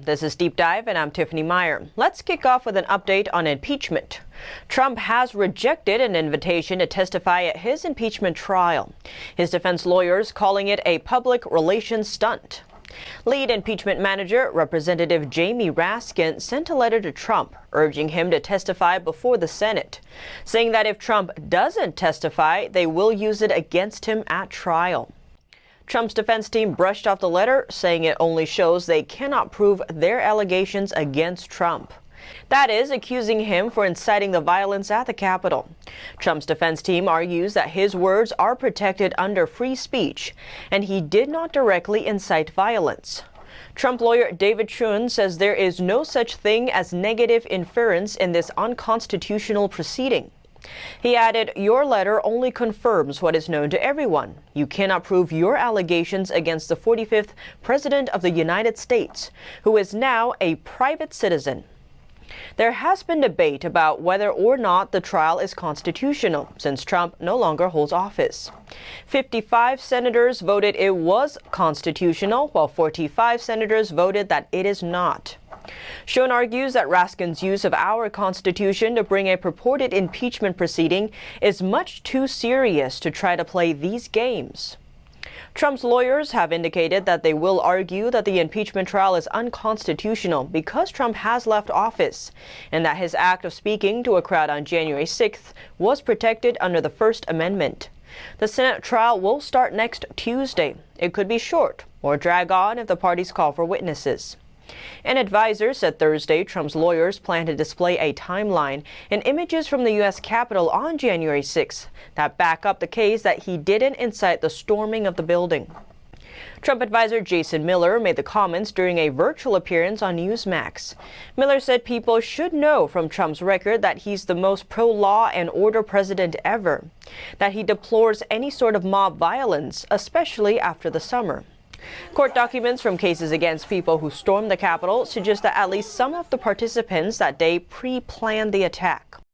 This is Deep Dive, and I'm Tiffany Meier. Let's kick off with an update on impeachment. Trump has rejected an invitation to testify at his impeachment trial. His defense lawyers calling it a public relations stunt. Lead impeachment manager, Representative Jamie Raskin, sent a letter to Trump urging him to testify before the Senate, saying that if Trump doesn't testify, they will use it against him at trial. Trump's defense team brushed off the letter, saying it only shows they cannot prove their allegations against Trump. That is, accusing him for inciting the violence at the Capitol. Trump's defense team argues that his words are protected under free speech, and he did not directly incite violence. Trump lawyer David Chun says there is no such thing as negative inference in this unconstitutional proceeding. He added, "Your letter only confirms what is known to everyone. You cannot prove your allegations against the 45th President of the United States, who is now a private citizen." There has been debate about whether or not the trial is constitutional, since Trump no longer holds office. 55 senators voted it was constitutional, while 45 senators voted that it is not. Schoen argues that Raskin's use of our Constitution to bring a purported impeachment proceeding is much too serious to try to play these games. Trump's lawyers have indicated that they will argue that the impeachment trial is unconstitutional because Trump has left office, and that his act of speaking to a crowd on January 6th was protected under the First Amendment. The Senate trial will start next Tuesday. It could be short or drag on if the parties call for witnesses. An advisor said Thursday Trump's lawyers plan to display a timeline and images from the U.S. Capitol on January 6th that back up the case that he didn't incite the storming of the building. Trump advisor Jason Miller made the comments during a virtual appearance on Newsmax. Miller said people should know from Trump's record that he's the most pro-law and order president ever, that he deplores any sort of mob violence, especially after the summer. Court documents from cases against people who stormed the Capitol suggest that at least some of the participants that day pre-planned the attack.